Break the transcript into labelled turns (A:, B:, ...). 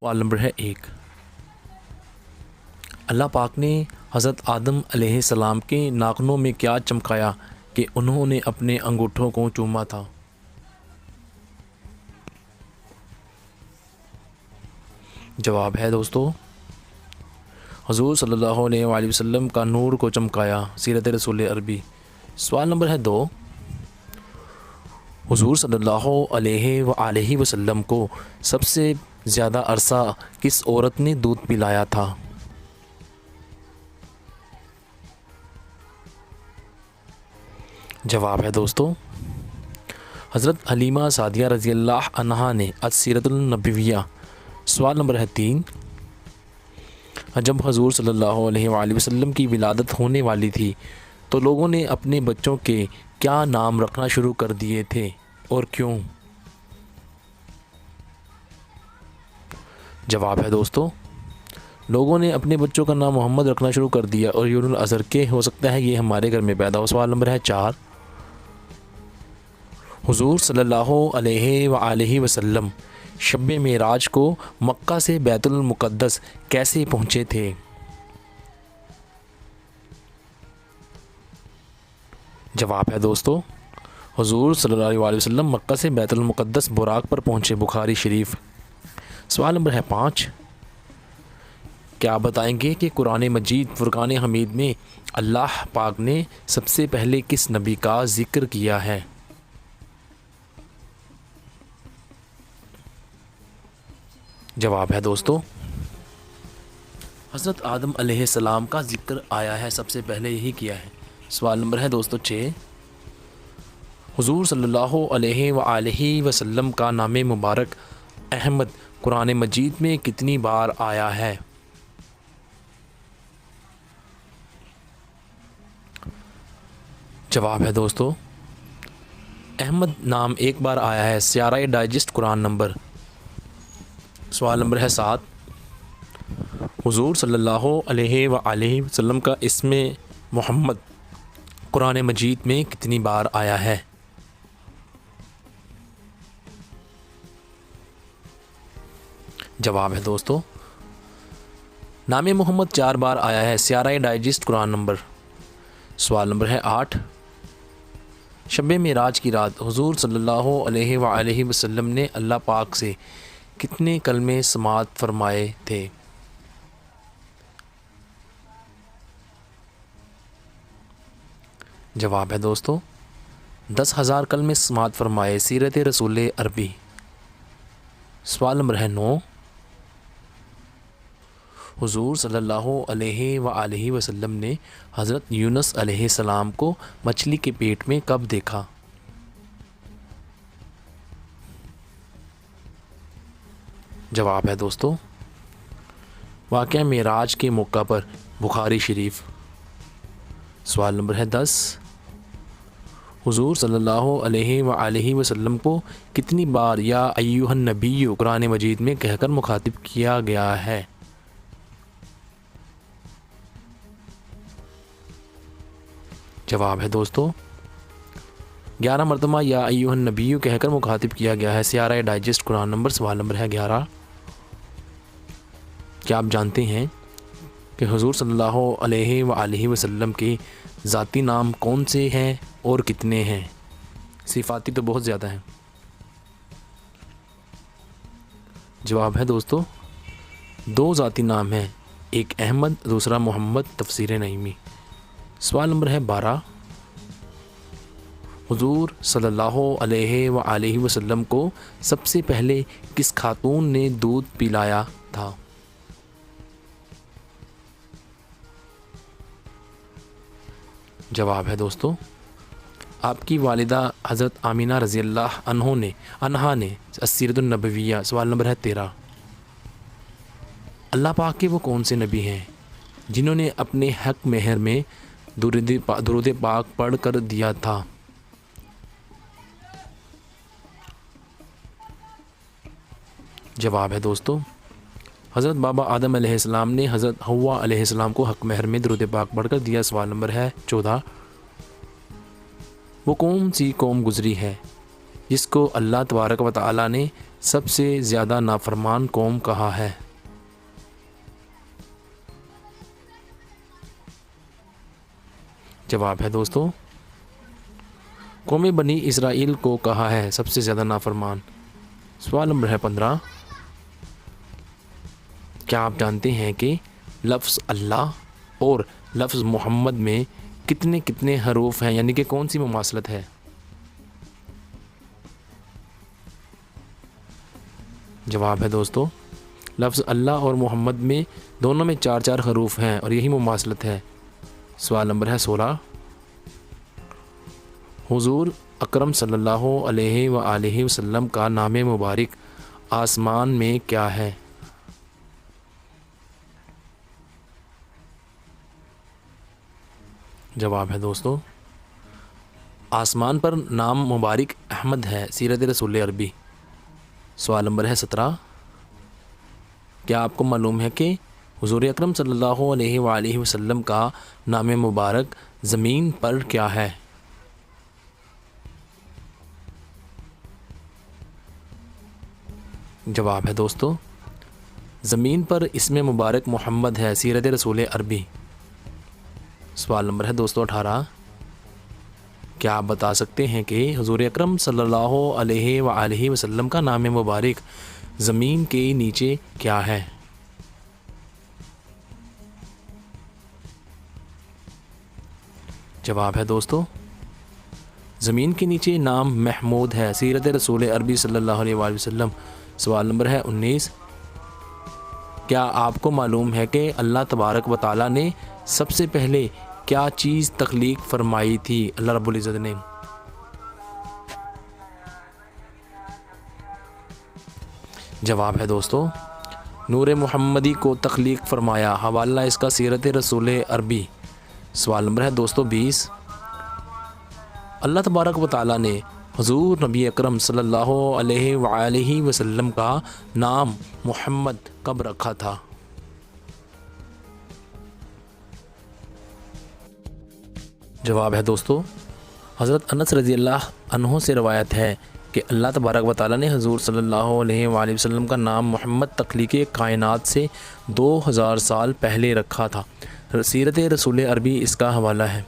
A: سوال نمبر ہے 1۔ اللہ پاک نے حضرت آدم علیہ السلام کے ناخنوں میں کیا چمکایا کہ انہوں نے اپنے انگوٹھوں کو چوما تھا؟ جواب ہے دوستو، حضور صلی اللہ علیہ وآلہ وسلم کا نور کو چمکایا، سیرت رسول عربی۔ سوال نمبر ہے 2۔ حضور صلی اللہ علیہ وآلہ وسلم کو سب سے زیادہ عرصہ کس عورت نے دودھ پلایا تھا؟ جواب ہے دوستو، حضرت حلیمہ سعدیہ رضی اللہ عنہا نے السیرۃ النبویہ۔ سوال نمبر ہے 3۔ جب حضور صلی اللہ علیہ وآلہ وسلم کی ولادت ہونے والی تھی تو لوگوں نے اپنے بچوں کے کیا نام رکھنا شروع کر دیے تھے اور کیوں؟ جواب ہے دوستو، لوگوں نے اپنے بچوں کا نام محمد رکھنا شروع کر دیا اور یوم الازہر کے ہو سکتا ہے یہ ہمارے گھر میں پیدا ہو۔ سوال نمبر ہے 4۔ حضور صلی اللہ علیہ وآلہ وسلم شب معراج کو مکہ سے بیت المقدس کیسے پہنچے تھے؟ جواب ہے دوستو، حضور صلی اللہ علیہ وسلم مکہ سے بیت المقدس براق پر پہنچے، بخاری شریف۔ سوال نمبر ہے 5۔ کیا بتائیں گے کہ قرآن مجید فرقان حمید میں اللہ پاک نے سب سے پہلے کس نبی کا ذکر کیا ہے؟ جواب ہے دوستو، حضرت آدم علیہ السلام کا ذکر آیا ہے، سب سے پہلے یہی کیا ہے۔ سوال نمبر ہے دوستو 6۔ حضور صلی اللہ علیہ وآلہ وسلم کا نام مبارک احمد قرآن مجید میں کتنی بار آیا ہے؟ جواب ہے دوستو، احمد نام ایک بار آیا ہے، سیارہ ڈائجسٹ قرآن نمبر۔ سوال نمبر ہے 7۔ حضور صلی اللہ علیہ وآلہ وسلم کا اسم محمد قرآن مجید میں کتنی بار آیا ہے؟ جواب ہے دوستو، نام محمد 4 بار آیا ہے، سیارہ ڈائجسٹ قرآن نمبر۔ سوال نمبر ہے 8۔ شب معراج کی رات حضور صلی اللہ علیہ وآلہ وسلم نے اللہ پاک سے کتنے کلمے سماعت فرمائے تھے؟ جواب ہے دوستو، 10,000 کلمے سماعت فرمائے، سیرت رسول عربی۔ سوال نمبر ہے 9۔ حضور صلی اللہ علیہ وآلہ وسلم نے حضرت یونس علیہ السلام کو مچھلی کے پیٹ میں کب دیکھا؟ جواب ہے دوستو، واقعہ معراج کے موقع پر، بخاری شریف۔ سوال نمبر ہے 10۔ حضور صلی اللہ علیہ وآلہ وسلم کو کتنی بار یا ایھا النبی قرآن مجید میں کہہ کر مخاطب کیا گیا ہے؟ جواب ہے دوستو، 11 مرتبہ یا ایھا النبی کہہ کر مخاطب کیا گیا ہے، سیارہ ڈائجسٹ قرآن نمبر۔ سوال نمبر ہے 11۔ کیا آپ جانتے ہیں کہ حضور صلی اللہ علیہ وآلہ وسلم کے ذاتی نام کون سے ہیں اور کتنے ہیں؟ صفاتی تو بہت زیادہ ہیں۔ جواب ہے دوستو، 2 ذاتی نام ہیں، ایک احمد، دوسرا محمد، تفسیر نعیمی۔ سوال نمبر ہے 12۔ حضور صلی اللہ علیہ وآلہ وسلم کو سب سے پہلے کس خاتون نے دودھ پلایا تھا؟ جواب ہے دوستو، آپ کی والدہ حضرت آمینہ رضی اللہ عنہا نے السیرۃ النبویہ۔ سوال نمبر ہے 13۔ اللہ پاک کے وہ کون سے نبی ہیں جنہوں نے اپنے حق مہر میں درود پاک پڑھ کر دیا تھا؟ جواب ہے دوستو، حضرت بابا آدم علیہ السلام نے حضرت حوا علیہ السلام کو حق مہر میں درود پاک پڑھ کر دیا۔ سوال نمبر ہے 14۔ وہ کون سی قوم گزری ہے جس کو اللہ تبارک و تعالی نے سب سے زیادہ نافرمان قوم کہاں ہے؟ جواب ہے دوستو قوم بنی اسرائیل کو کہا ہے سب سے زیادہ نافرمان۔ سوال نمبر ہے 15، کیا آپ جانتے ہیں کہ لفظ اللہ اور لفظ محمد میں کتنے کتنے حروف ہیں، یعنی کہ کون سی مماثلت ہے؟ جواب ہے دوستو لفظ اللہ اور محمد میں دونوں میں 4 حروف ہیں اور یہی مماثلت ہے۔ سوال نمبر ہے 16، حضور اکرم صلی اللہ علیہ وآلہ وسلم کا نام مبارک آسمان میں کیا ہے؟ جواب ہے دوستو آسمان پر نام مبارک احمد ہے، سیرت رسول عربی۔ سوال نمبر ہے 17، کیا آپ کو معلوم ہے کہ حضور اکرم صلی اللہ علیہ وآلہ وسلم کا نام مبارک زمین پر کیا ہے؟ جواب ہے دوستو زمین پر اسم مبارک محمد ہے، سیرت رسول عربی۔ سوال نمبر ہے دوستو 18، کیا آپ بتا سکتے ہیں کہ حضور اکرم صلی اللہ علیہ وآلہ وسلم کا نام مبارک زمین کے نیچے کیا ہے؟ جواب ہے دوستو زمین کے نیچے نام محمود ہے، سیرت رسول عربی صلی اللہ علیہ وآلہ وسلم۔ سوال نمبر ہے 19، کیا آپ کو معلوم ہے کہ اللہ تبارک و تعالیٰ نے سب سے پہلے کیا چیز تخلیق فرمائی تھی اللہ رب العزت نے؟ جواب ہے دوستو نور محمدی کو تخلیق فرمایا، حوالہ اس کا سیرت رسول عربی۔ سوال نمبر ہے دوستو 20، اللہ تبارک و تعالیٰ نے حضور نبی اکرم صلی اللہ علیہ وآلہ وسلم کا نام محمد کب رکھا تھا؟ جواب ہے دوستو حضرت انس رضی اللہ عنہ سے روایت ہے کہ اللہ تبارک و تعالیٰ نے حضور صلی اللہ علیہ وآلہ وسلم کا نام محمد تخلیق کائنات سے 2000 سال پہلے رکھا تھا، سیرت رسول عربی اس کا حوالہ ہے۔